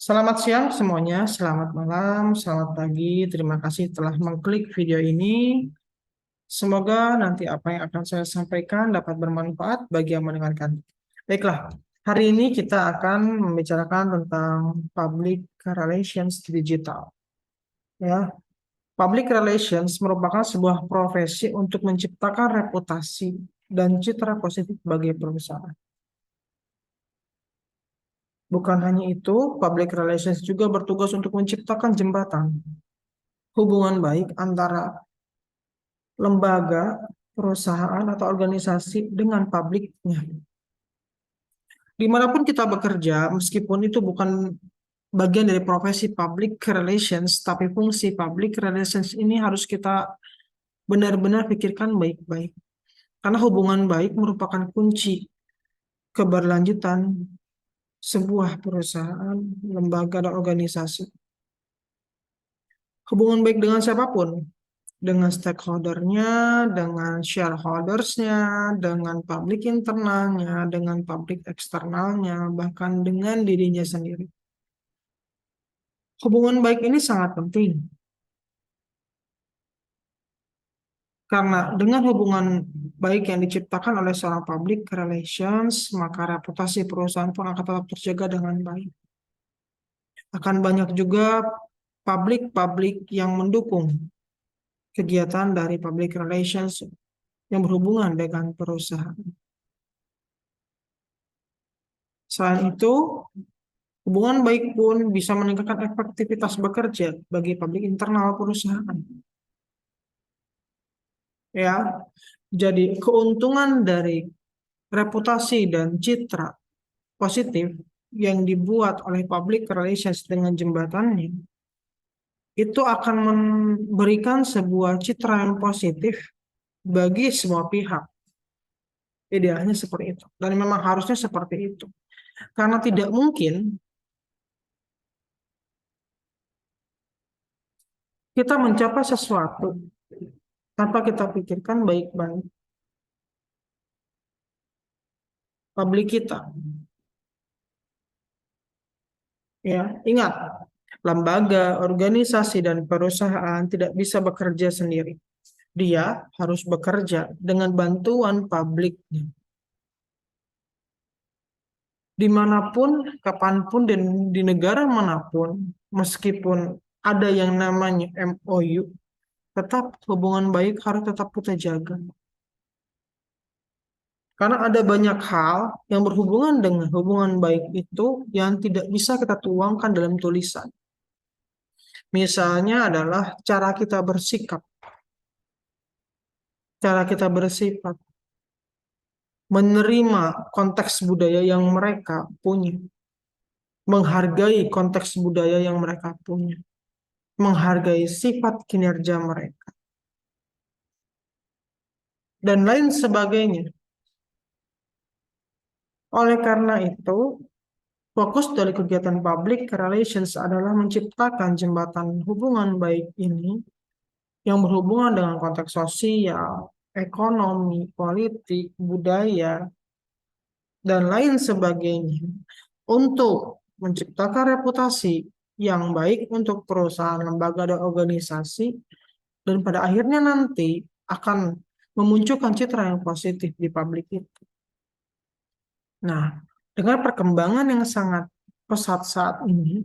Selamat siang semuanya, selamat malam, selamat pagi. Terima kasih telah mengklik video ini. Semoga nanti apa yang akan saya sampaikan dapat bermanfaat bagi yang mendengarkan. Baiklah, hari ini kita akan membicarakan tentang public relations digital. Ya, public relations merupakan sebuah profesi untuk menciptakan reputasi dan citra positif bagi perusahaan. Bukan hanya itu, public relations juga bertugas untuk menciptakan jembatan hubungan baik antara lembaga, perusahaan, atau organisasi dengan publiknya. Dimanapun kita bekerja, meskipun itu bukan bagian dari profesi public relations, tapi fungsi public relations ini harus kita benar-benar pikirkan baik-baik. Karena hubungan baik merupakan kunci keberlanjutan sebuah perusahaan, lembaga, dan organisasi. Hubungan baik dengan siapapun, dengan stakeholder-nya, dengan shareholders-nya, dengan publik internalnya, dengan publik eksternalnya, bahkan dengan dirinya sendiri. Hubungan baik ini sangat penting, karena dengan hubungan baik yang diciptakan oleh seorang public relations, maka reputasi perusahaan pun akan tetap terjaga dengan baik. Akan banyak juga publik-publik yang mendukung kegiatan dari public relations yang berhubungan dengan perusahaan. Selain itu, hubungan baik pun bisa meningkatkan efektivitas bekerja bagi publik internal perusahaan. Ya, jadi keuntungan dari reputasi dan citra positif yang dibuat oleh public relations dengan jembatannya itu akan memberikan sebuah citra yang positif bagi semua pihak. Idealnya seperti itu. Dan memang harusnya seperti itu. Karena tidak mungkin kita mencapai sesuatu tanpa kita pikirkan baik-baik publik kita. Ya, ingat, lembaga, organisasi, dan perusahaan tidak bisa bekerja sendiri. Dia harus bekerja dengan bantuan publiknya. Dimanapun, kapanpun, dan di negara manapun, meskipun ada yang namanya MOU, tetap hubungan baik harus tetap kita jaga. Karena ada banyak hal yang berhubungan dengan hubungan baik itu yang tidak bisa kita tuangkan dalam tulisan. Misalnya adalah cara kita bersikap, cara kita bersifat, menerima konteks budaya yang mereka punya, menghargai konteks budaya yang mereka punya, menghargai sifat kinerja mereka, dan lain sebagainya. Oleh karena itu, fokus dari kegiatan public relations adalah menciptakan jembatan hubungan baik ini yang berhubungan dengan konteks sosial, ekonomi, politik, budaya, dan lain sebagainya untuk menciptakan reputasi yang baik untuk perusahaan, lembaga, dan organisasi, dan pada akhirnya nanti akan memunculkan citra yang positif di publik itu. Nah, dengan perkembangan yang sangat pesat saat ini,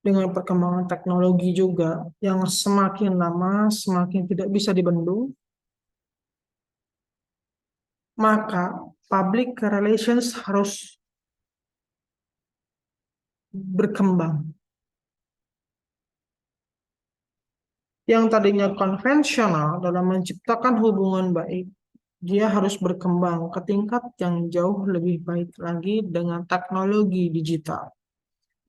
dengan perkembangan teknologi juga yang semakin lama semakin tidak bisa dibendung, maka public relations harus berkembang. Yang tadinya konvensional dalam menciptakan hubungan baik, dia harus berkembang ke tingkat yang jauh lebih baik lagi dengan teknologi digital,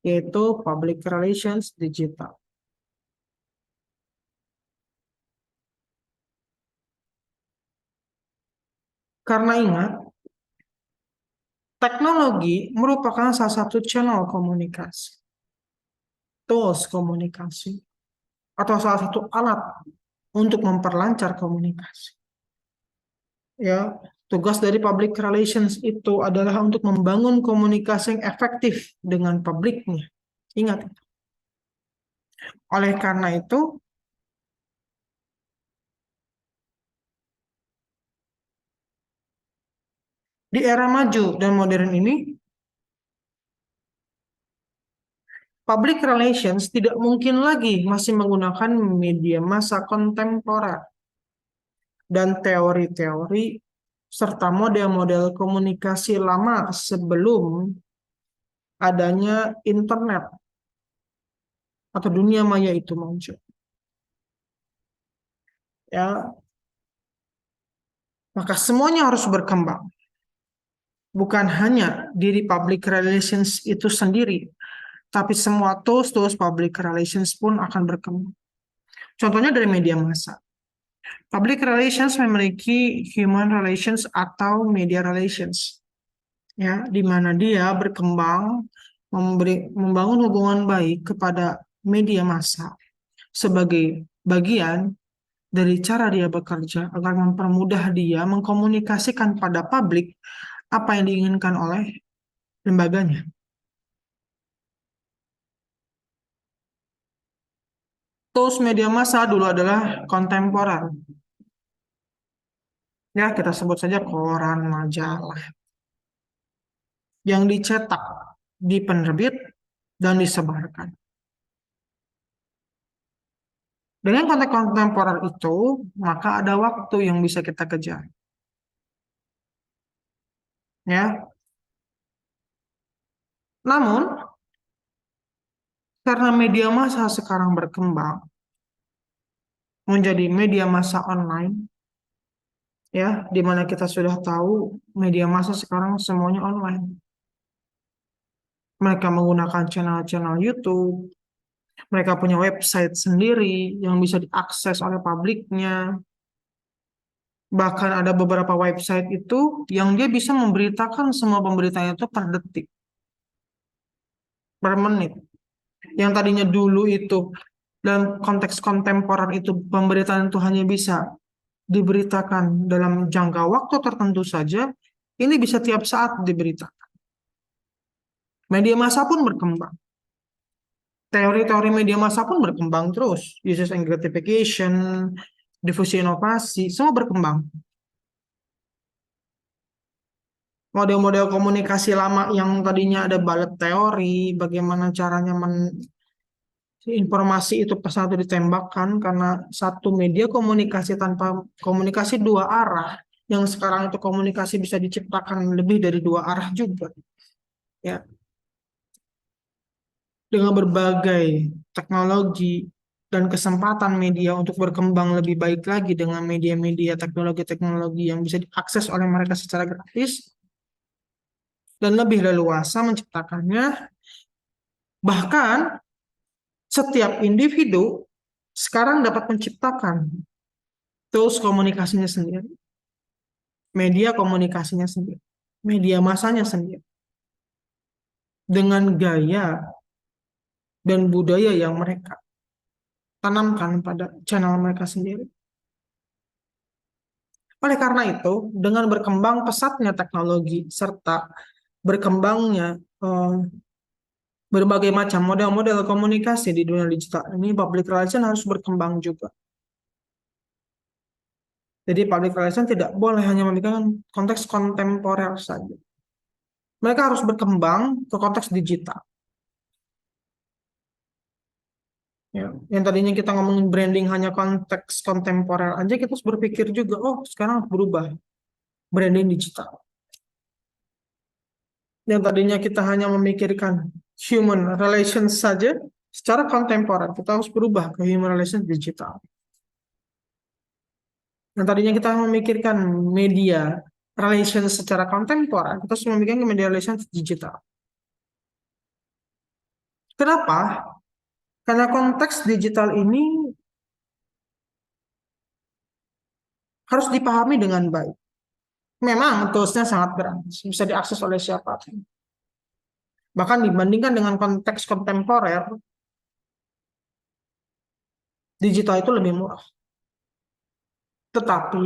yaitu public relations digital. Karena ingat, teknologi merupakan salah satu channel komunikasi, tools komunikasi, atau salah satu alat untuk memperlancar komunikasi. Ya, Tugas dari public relations itu adalah untuk membangun komunikasi yang efektif dengan publiknya. Ingat, oleh karena itu, di era maju dan modern ini, public relations tidak mungkin lagi masih menggunakan media massa kontemporer dan teori-teori serta model-model komunikasi lama sebelum adanya internet atau dunia maya itu muncul. Ya, maka semuanya harus berkembang. Bukan hanya diri public relations itu sendiri, tapi semua tools-tools public relations pun akan berkembang. Contohnya dari media massa. Public relations memiliki human relations atau media relations, ya, di mana dia berkembang membangun hubungan baik kepada media massa sebagai bagian dari cara dia bekerja agar mempermudah dia mengkomunikasikan pada publik apa yang diinginkan oleh lembaganya. Tools media massa dulu adalah kontemporer. Ya, kita sebut saja koran, majalah yang dicetak di penerbit dan disebarkan. Dengan konteks kontemporer itu, maka ada waktu yang bisa kita kejar. Ya, namun karena media massa sekarang berkembang menjadi media massa online, ya, di mana kita sudah tahu media massa sekarang semuanya online. Mereka menggunakan channel-channel YouTube, mereka punya website sendiri yang bisa diakses oleh publiknya. Bahkan ada beberapa website itu yang dia bisa memberitakan semua pemberitanya itu per detik, per menit. Yang tadinya dulu itu dalam konteks kontemporer itu pemberitaan itu hanya bisa diberitakan dalam jangka waktu tertentu saja, ini bisa tiap saat diberitakan. Media massa pun berkembang. Teori-teori media massa pun berkembang terus. User and gratification, difusi inovasi, semua berkembang. Model-model komunikasi lama yang tadinya ada bullet teori, bagaimana caranya informasi itu pesan itu ditembakkan karena satu media komunikasi tanpa komunikasi dua arah, yang sekarang itu komunikasi bisa diciptakan lebih dari dua arah juga, ya, dengan berbagai teknologi dan kesempatan media untuk berkembang lebih baik lagi dengan media-media teknologi-teknologi yang bisa diakses oleh mereka secara gratis dan lebih leluasa menciptakannya. Bahkan setiap individu sekarang dapat menciptakan tools komunikasinya sendiri, media komunikasinya sendiri, media masanya sendiri, dengan gaya dan budaya yang mereka tanamkan pada channel mereka sendiri. Oleh karena itu, dengan berkembang pesatnya teknologi serta berkembangnya berbagai macam model-model komunikasi di dunia digital ini, public relation harus berkembang juga. Jadi public relation tidak boleh hanya memikirkan konteks kontemporer saja. Mereka harus berkembang ke konteks digital. Ya, yang tadinya kita ngomongin branding hanya konteks kontemporer aja, kita harus berpikir juga, oh sekarang harus berubah, branding digital. Yang tadinya kita hanya memikirkan human relations saja, secara kontemporer kita harus berubah ke human relations digital. Yang tadinya kita memikirkan media relations secara kontemporer, kita harus memikirkan media relations digital. Kenapa? Karena konteks digital ini harus dipahami dengan baik. Memang toolsnya sangat gratis, bisa diakses oleh siapapun. Bahkan dibandingkan dengan konteks kontemporer, digital itu lebih murah. Tetapi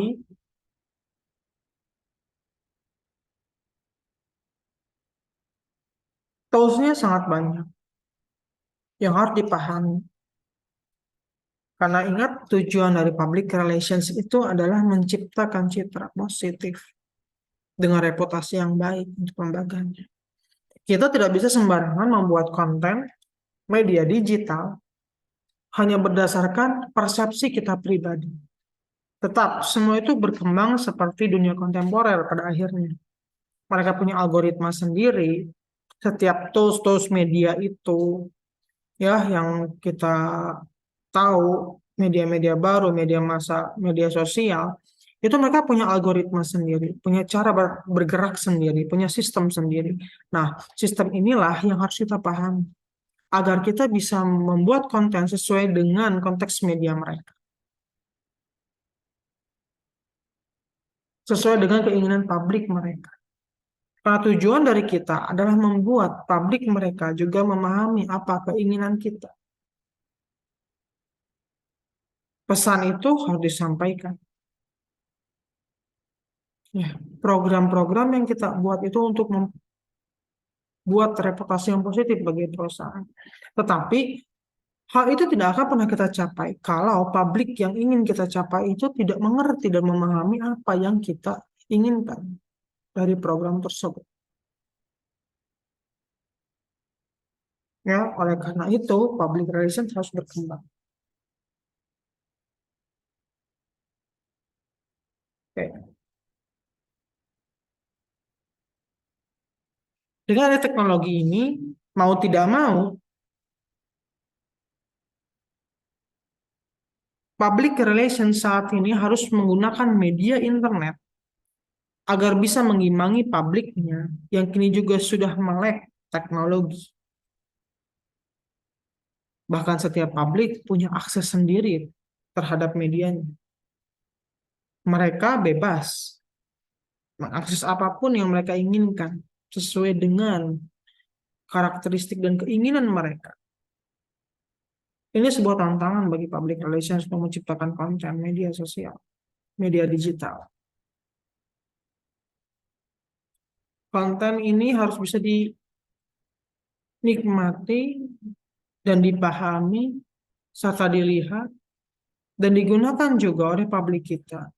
Toolsnya sangat banyak yang harus dipahami. Karena ingat tujuan dari public relations itu adalah menciptakan citra positif dengan reputasi yang baik untuk lembaganya. Kita tidak bisa sembarangan membuat konten media digital hanya berdasarkan persepsi kita pribadi. Tetap, semua itu berkembang seperti dunia kontemporer pada akhirnya. Mereka punya algoritma sendiri. Setiap tools-tools media itu, ya, yang kita tahu, media-media baru, media massa, media sosial, itu mereka punya algoritma sendiri, punya cara bergerak sendiri, punya sistem sendiri. Nah, sistem inilah yang harus kita pahami agar kita bisa membuat konten sesuai dengan konteks media mereka, sesuai dengan keinginan publik mereka. Karena tujuan dari kita adalah membuat publik mereka juga memahami apa keinginan kita. Pesan itu harus disampaikan. Ya, program-program yang kita buat itu untuk membuat reputasi yang positif bagi perusahaan. Tetapi hal itu tidak akan pernah kita capai kalau publik yang ingin kita capai itu tidak mengerti dan memahami apa yang kita inginkan dari program tersebut. Ya, oleh karena itu public relations harus berkembang. Oke. Dengan ada teknologi ini, mau tidak mau, public relations saat ini harus menggunakan media internet agar bisa mengimbangi publiknya yang kini juga sudah melek teknologi. Bahkan setiap publik punya akses sendiri terhadap medianya. Mereka bebas mengakses apapun yang mereka inginkan sesuai dengan karakteristik dan keinginan mereka. Ini sebuah tantangan bagi public relations untuk menciptakan konten media sosial, media digital. Konten ini harus bisa dinikmati dan dipahami serta dilihat dan digunakan juga oleh publik kita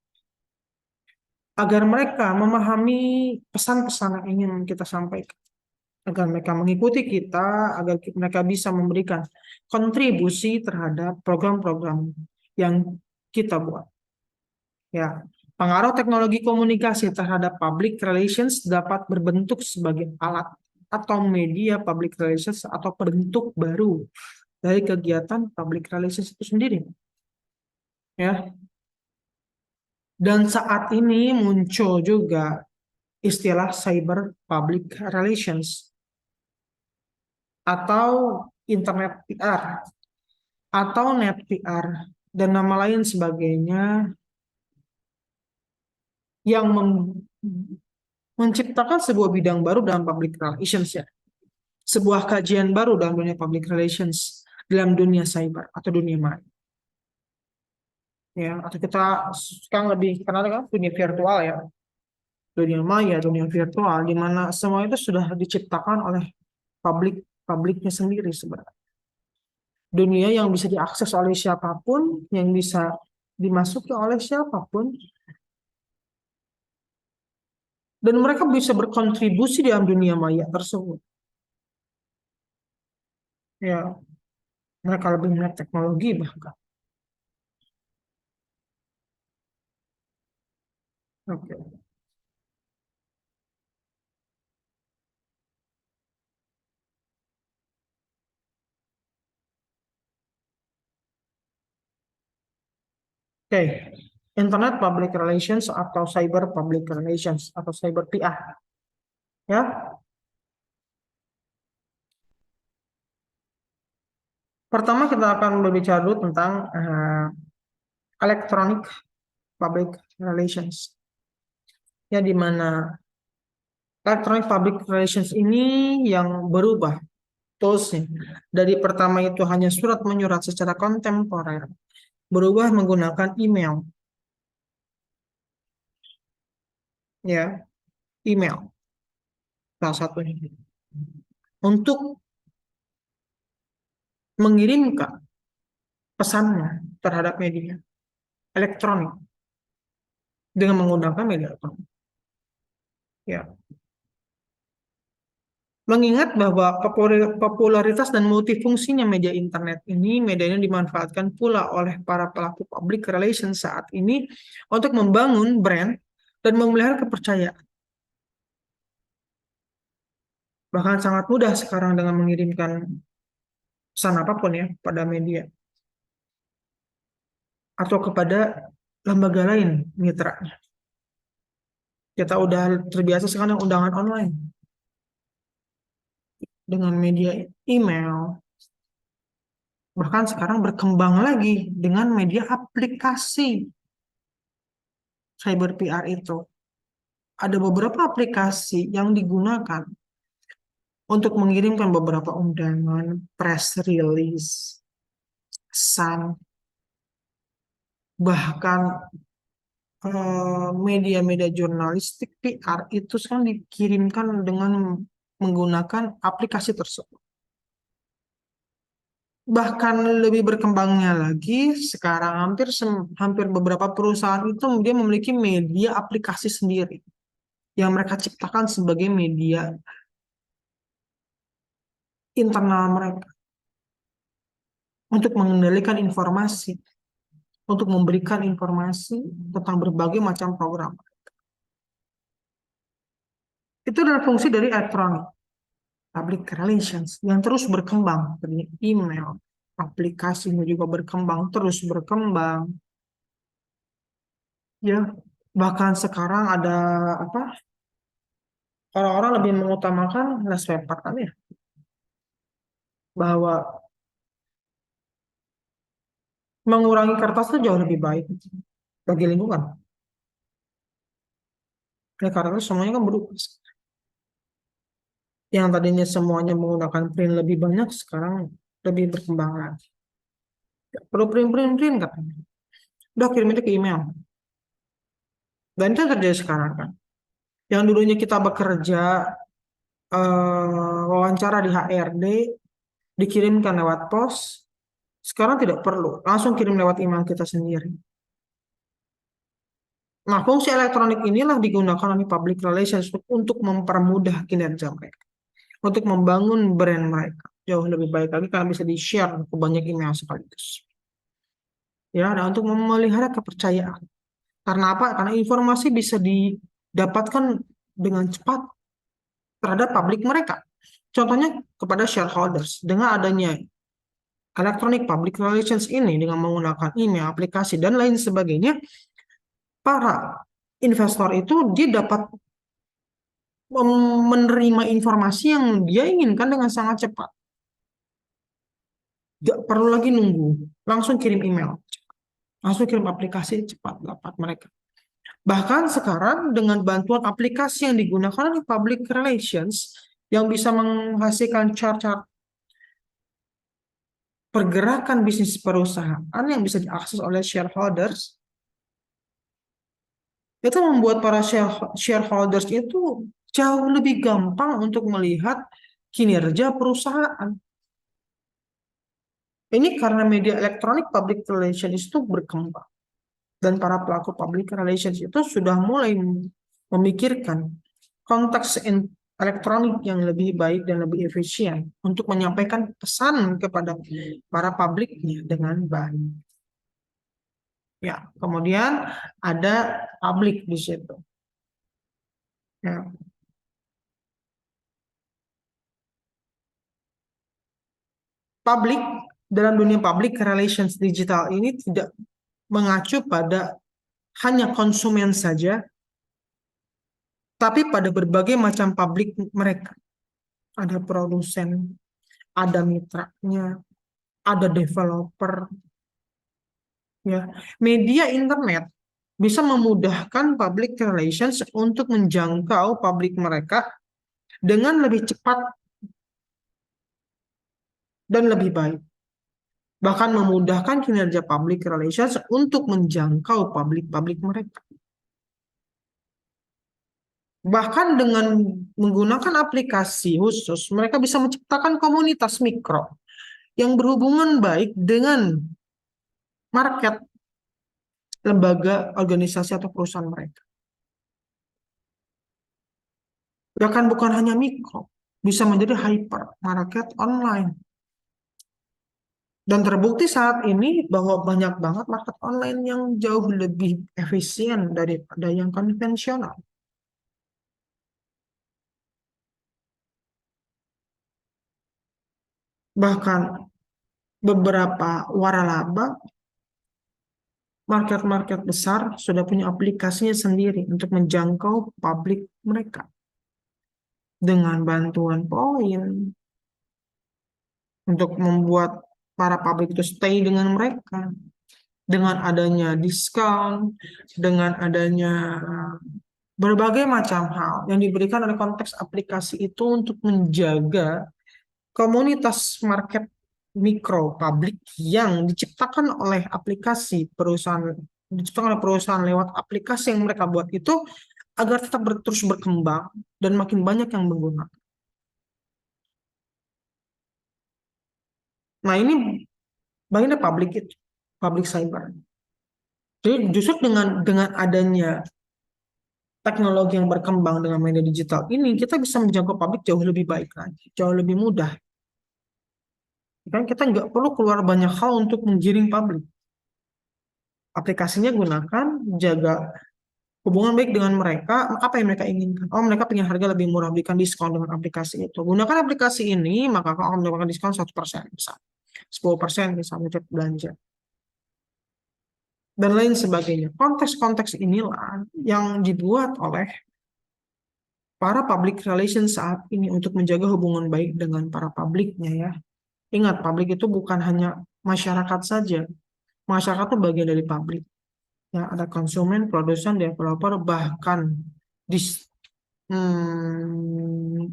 agar mereka memahami pesan-pesan yang ingin kita sampaikan, agar mereka mengikuti kita, agar mereka bisa memberikan kontribusi terhadap program-program yang kita buat. Ya, pengaruh teknologi komunikasi terhadap public relations dapat berbentuk sebagai alat atau media public relations atau bentuk baru dari kegiatan public relations itu sendiri. Ya, dan saat ini muncul juga istilah cyber public relations atau internet PR atau net PR dan nama lain sebagainya yang menciptakan sebuah bidang baru dalam public relations, ya. Sebuah kajian baru dalam dunia public relations, dalam dunia cyber atau dunia maya. Ya, atau kita sekarang lebih kenal dengan dunia virtual, ya. Dunia maya, dunia virtual, di mana semua itu sudah diciptakan oleh publiknya sendiri sebenarnya. Dunia yang bisa diakses oleh siapapun, yang bisa dimasuki oleh siapapun, dan mereka bisa berkontribusi dalam dunia maya tersebut. Ya, mereka lebih minat teknologi bahkan. Oke. Oke. Internet Public Relations atau Cyber Public Relations atau Cyber PR. Ya, pertama kita akan berbicara dulu tentang Electronic Public Relations. Ya, di mana Electronic Public Relations ini yang berubah toolsnya. Dari pertama itu hanya surat menyurat secara kontemporer, berubah menggunakan email, ya, email salah satunya. untuk mengirimkan pesannya terhadap media elektronik dengan menggunakan media elektronik. Ya, mengingat bahwa popularitas dan multifungsinya media internet ini, media ini dimanfaatkan pula oleh para pelaku public relations saat ini untuk membangun brand dan memelihara kepercayaan. Bahkan sangat mudah sekarang dengan mengirimkan pesan apapun ya pada media atau kepada lembaga lain mitranya. Kita udah terbiasa sekarang undangan online dengan media email, bahkan sekarang berkembang lagi dengan media aplikasi cyber PR itu. Ada beberapa aplikasi yang digunakan untuk mengirimkan beberapa undangan, press release, pesan, bahkan media-media jurnalistik PR itu sekarang dikirimkan dengan menggunakan aplikasi tersebut. Bahkan lebih berkembangnya lagi, sekarang hampir beberapa perusahaan itu dia memiliki media aplikasi sendiri yang mereka ciptakan sebagai media internal mereka untuk mengendalikan informasi, untuk memberikan informasi tentang berbagai macam program. Itu adalah fungsi dari elektronik, public relations, yang terus berkembang. Seperti email, aplikasinya juga berkembang, terus berkembang. Ya, bahkan sekarang ada apa? Orang-orang lebih mengutamakan less paper kan ya, bahwa mengurangi kertas itu jauh lebih baik bagi lingkungan. Ya, karena itu semuanya kan berubah. Yang tadinya semuanya menggunakan print lebih banyak, sekarang lebih berkembang lagi. Ya, perlu print katanya. Udah kirim itu ke email. Dan itu yang terjadi sekarang kan. Yang dulunya kita bekerja, wawancara di HRD, dikirimkan lewat pos, sekarang tidak perlu. Langsung kirim lewat email kita sendiri. Nah, fungsi elektronik inilah digunakan oleh public relations untuk mempermudah kinerja mereka, untuk membangun brand mereka. Jauh lebih baik lagi karena bisa di-share ke banyak email sekaligus. Ya, dan untuk memelihara kepercayaan. Karena apa? Karena informasi bisa didapatkan dengan cepat terhadap publik mereka. Contohnya kepada shareholders. Dengan adanya electronic public relations ini dengan menggunakan email, aplikasi, dan lain sebagainya, para investor itu dia dapat menerima informasi yang dia inginkan dengan sangat cepat. Tidak perlu lagi nunggu, langsung kirim email, langsung kirim aplikasi cepat dapat mereka. Bahkan sekarang dengan bantuan aplikasi yang digunakan oleh public relations yang bisa menghasilkan chart-chart pergerakan bisnis perusahaan yang bisa diakses oleh shareholders, itu membuat para shareholders itu jauh lebih gampang untuk melihat kinerja perusahaan. Ini karena media elektronik public relations itu berkembang. Dan para pelaku public relations itu sudah mulai memikirkan konteks elektronik yang lebih baik dan lebih efisien untuk menyampaikan pesan kepada para publiknya dengan baik. Ya, kemudian ada publik di situ. Ya. Publik dalam dunia public relations digital ini tidak mengacu pada hanya konsumen saja, tapi pada berbagai macam publik mereka. Ada produsen, ada mitranya, ada developer. Ya, media internet bisa memudahkan public relations untuk menjangkau publik mereka dengan lebih cepat dan lebih baik. Bahkan memudahkan kinerja public relations untuk menjangkau publik-publik mereka. Bahkan dengan menggunakan aplikasi khusus, mereka bisa menciptakan komunitas mikro yang berhubungan baik dengan market, lembaga, organisasi, atau perusahaan mereka. Bahkan bukan hanya mikro, bisa menjadi hyper market online. Dan terbukti saat ini bahwa banyak banget market online yang jauh lebih efisien daripada yang konvensional. Bahkan beberapa waralaba, market-market besar sudah punya aplikasinya sendiri untuk menjangkau publik mereka. Dengan bantuan poin, untuk membuat para publik itu stay dengan mereka. Dengan adanya diskon, dengan adanya berbagai macam hal yang diberikan oleh konteks aplikasi itu untuk menjaga komunitas market mikro publik yang diciptakan oleh aplikasi perusahaan, diciptakan oleh perusahaan lewat aplikasi yang mereka buat itu agar tetap terus berkembang dan makin banyak yang menggunakan. Nah, ini bagian dari public itu, public cyber. Jadi justru dengan adanya teknologi yang berkembang dengan media digital ini, kita bisa menjangkau publik jauh lebih baik lagi, jauh lebih mudah. Kan kita nggak perlu keluar banyak hal untuk menggiring publik. Aplikasinya gunakan, jaga hubungan baik dengan mereka, apa yang mereka inginkan. Oh, mereka punya harga lebih murah, berikan diskon dengan aplikasi itu. Gunakan aplikasi ini, maka kau akan mendapatkan diskon 1%, misalnya 10% misalnya untuk belanja. Dan lain sebagainya. Konteks-konteks inilah yang dibuat oleh para public relations saat ini untuk menjaga hubungan baik dengan para publiknya ya. Ingat, publik itu bukan hanya masyarakat saja. Masyarakat itu bagian dari publik. Ya, ada konsumen, produsen, developer, bahkan dis,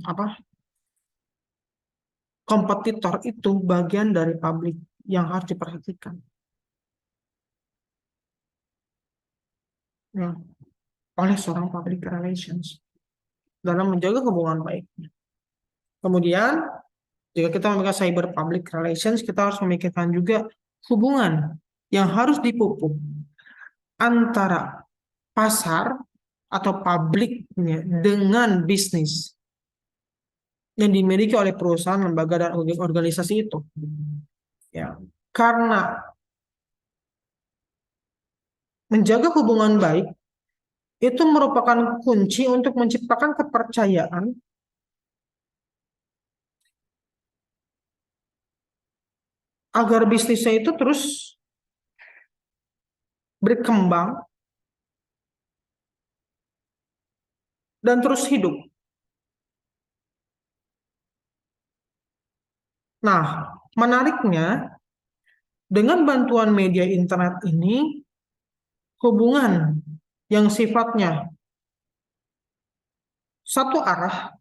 apa kompetitor itu bagian dari publik yang harus diperhatikan. Ya, oleh seorang public relations dalam menjaga hubungan baik. Kemudian, jika kita memikirkan cyber public relations, kita harus memikirkan juga hubungan yang harus dipupuk antara pasar atau publiknya dengan bisnis yang dimiliki oleh perusahaan, lembaga, dan organisasi itu. Ya, karena menjaga hubungan baik itu merupakan kunci untuk menciptakan kepercayaan agar bisnisnya itu terus berkembang dan terus hidup. Nah, menariknya, dengan bantuan media internet ini, hubungan yang sifatnya satu arah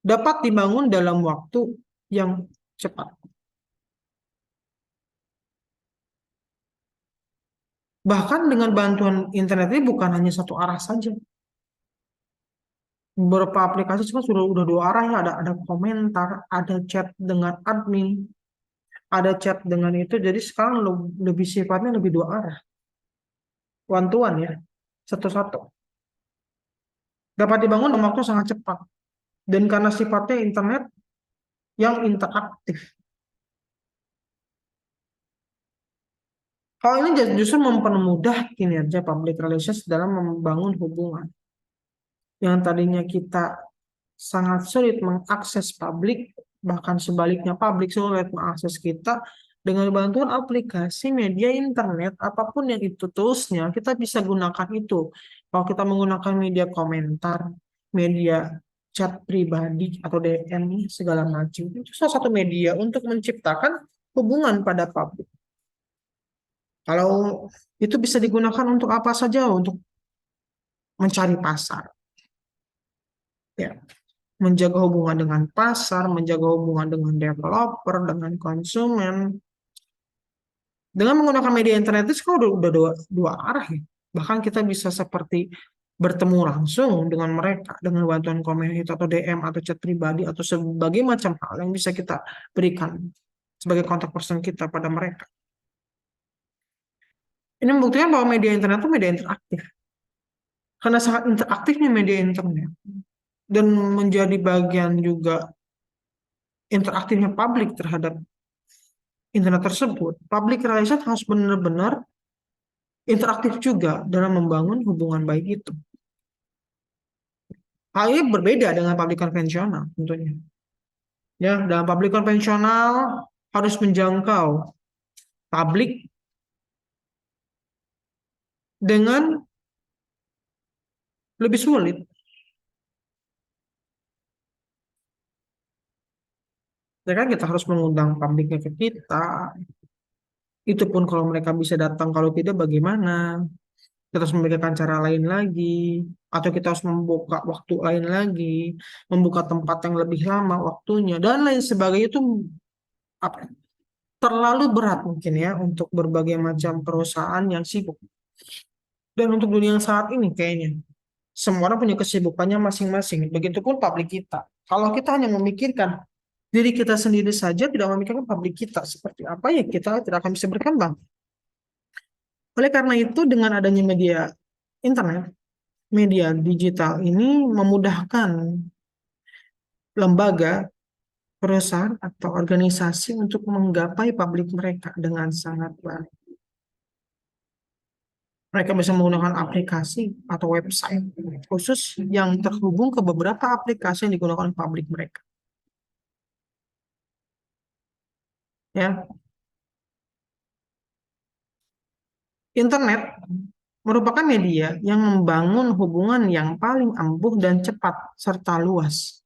dapat dibangun dalam waktu yang cepat. Bahkan dengan bantuan internet ini bukan hanya satu arah saja. Beberapa aplikasi sekarang sudah udah dua arah ya, ada komentar, ada chat dengan admin, ada chat dengan itu. Jadi sekarang lebih sifatnya lebih dua arah, one to one ya, satu-satu. Dapat dibangun dalam waktu sangat cepat. Dan karena sifatnya internet yang interaktif. Hal ini justru mempermudah kinerja public relations dalam membangun hubungan. Yang tadinya kita sangat sulit mengakses publik, bahkan sebaliknya publik sulit mengakses kita, dengan bantuan aplikasi media internet, apapun yang itu toolsnya, kita bisa gunakan itu. Kalau kita menggunakan media komentar, media chat pribadi atau DM, segala macam, itu salah satu media untuk menciptakan hubungan pada publik. Kalau itu bisa digunakan untuk apa saja, untuk mencari pasar, ya, menjaga hubungan dengan pasar, menjaga hubungan dengan developer, dengan konsumen. Dengan menggunakan media internet itu sekarang udah dua arah ya. Bahkan kita bisa seperti bertemu langsung dengan mereka dengan bantuan komen itu atau DM atau chat pribadi atau sebagai macam hal yang bisa kita berikan sebagai kontak person kita pada mereka. Ini membuktikan bahwa media internet itu media interaktif. Karena sangat interaktifnya media internet dan menjadi bagian juga interaktifnya publik terhadap internet tersebut, public relation harus benar-benar interaktif juga dalam membangun hubungan baik itu. Hal ini berbeda dengan publik konvensional tentunya. Ya, dalam publik konvensional harus menjangkau publik dengan lebih sulit. Ya kan kita harus mengundang publiknya ke kita. Itu pun kalau mereka bisa datang, kalau tidak bagaimana? Kita harus memikirkan cara lain lagi, atau kita harus membuka waktu lain lagi, membuka tempat yang lebih lama waktunya, dan lain sebagainya itu apa, ya, terlalu berat mungkin ya untuk berbagai macam perusahaan yang sibuk. Dan untuk dunia yang saat ini kayaknya, semua orang punya kesibukannya masing-masing. Begitupun publik kita. Kalau kita hanya memikirkan diri kita sendiri saja, tidak memikirkan publik kita seperti apa ya, kita tidak akan bisa berkembang. Oleh karena itu, dengan adanya media internet, media digital ini memudahkan lembaga, perusahaan, atau organisasi untuk menggapai publik mereka dengan sangat baik. Mereka bisa menggunakan aplikasi atau website khusus yang terhubung ke beberapa aplikasi yang digunakan publik mereka. Ya, internet merupakan media yang membangun hubungan yang paling ampuh dan cepat serta luas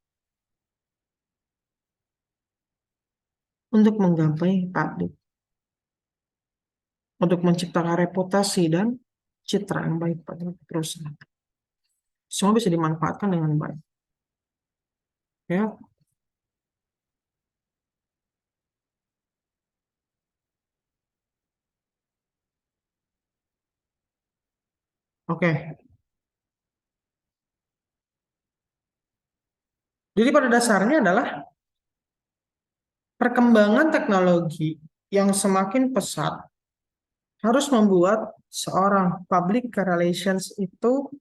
untuk menggapai publik, untuk menciptakan reputasi dan citra yang baik pada perusahaan. Semua bisa dimanfaatkan dengan baik. Ya, oke. Jadi pada dasarnya adalah perkembangan teknologi yang semakin pesat harus membuat seorang public relations itu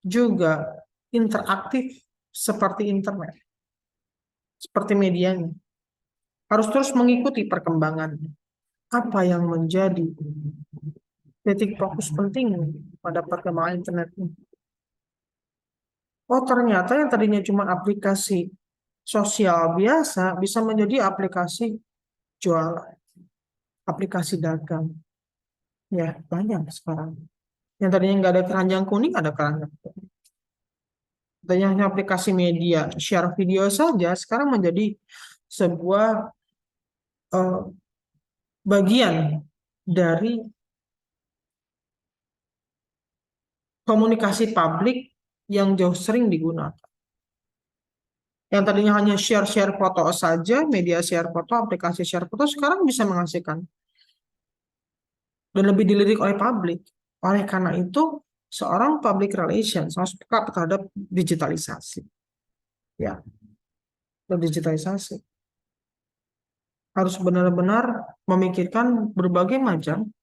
juga interaktif seperti internet, seperti medianya. Harus terus mengikuti perkembangannya. Apa yang menjadi titik fokus penting pada perkembangan internet ini? Oh, ternyata yang tadinya cuma aplikasi sosial biasa bisa menjadi aplikasi jualan, aplikasi dagang. Ya, banyak sekarang. Yang tadinya nggak ada keranjang kuning, ada keranjang kuning. Tadinya hanya aplikasi media, share video saja, sekarang menjadi sebuah eh, bagian dari komunikasi publik yang jauh sering digunakan. Yang tadinya hanya share-share foto saja, media share foto, aplikasi share foto, sekarang bisa menghasilkan dan lebih dilirik oleh publik. Oleh karena itu, seorang public relations harus peka terhadap digitalisasi. Ya, digitalisasi. Harus benar-benar memikirkan berbagai macam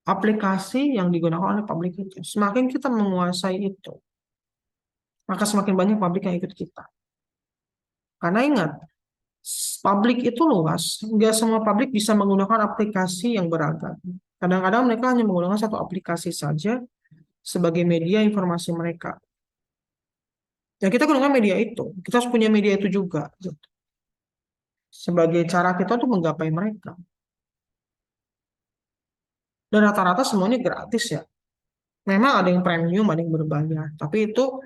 aplikasi yang digunakan oleh publik itu. Semakin kita menguasai itu, maka semakin banyak publik yang ikut kita. Karena ingat, publik itu luas. Nggak semua publik bisa menggunakan aplikasi yang beragam. Kadang-kadang mereka hanya menggunakan satu aplikasi saja sebagai media informasi mereka. Ya kita gunakan media itu. Kita harus punya media itu juga. Sebagai cara kita untuk menggapai mereka. Dan rata-rata semuanya gratis ya. Memang ada yang premium, ada yang berbayar. Tapi itu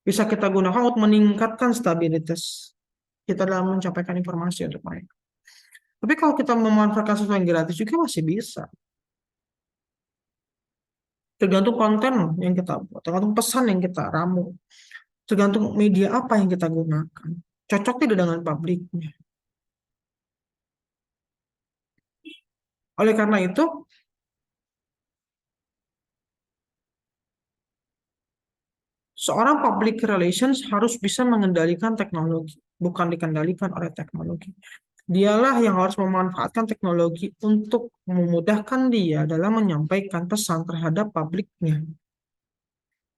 bisa kita gunakan untuk meningkatkan stabilitas kita dalam menyampaikan informasi untuk mereka. Tapi kalau kita memanfaatkan sesuatu yang gratis juga masih bisa. Tergantung konten yang kita buat, tergantung pesan yang kita ramu, tergantung media apa yang kita gunakan. Cocok tidak dengan publiknya. Oleh karena itu, Seorang public relations harus bisa mengendalikan teknologi, bukan dikendalikan oleh teknologi. Dialah yang harus memanfaatkan teknologi untuk memudahkan dia dalam menyampaikan pesan terhadap publiknya.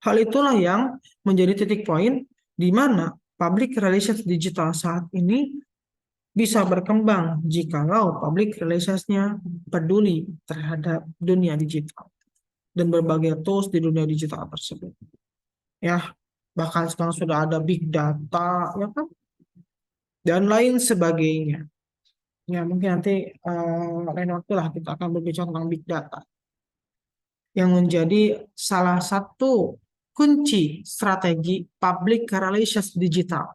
Hal itulah yang menjadi titik poin di mana public relations digital saat ini bisa berkembang jikalau public relations-nya peduli terhadap dunia digital dan berbagai tools di dunia digital tersebut. Ya, bahkan sekarang sudah ada big data, ya kan, dan lain sebagainya. Ya, mungkin nanti lain waktu lah kita akan berbicara tentang big data yang menjadi salah satu kunci strategi public relations digital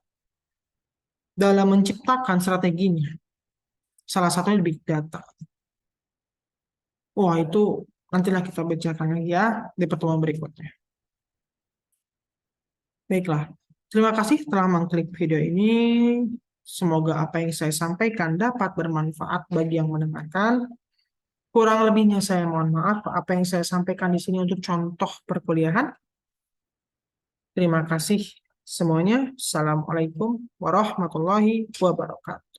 dalam menciptakan strateginya. Salah satunya big data. Wah, itu nantilah kita bicarakan lagi ya di pertemuan berikutnya. Baiklah, terima kasih telah mengklik video ini. Semoga apa yang saya sampaikan dapat bermanfaat bagi yang mendengarkan. Kurang lebihnya saya mohon maaf. Apa yang saya sampaikan di sini untuk contoh perkuliahan. Terima kasih semuanya. Assalamualaikum warahmatullahi wabarakatuh.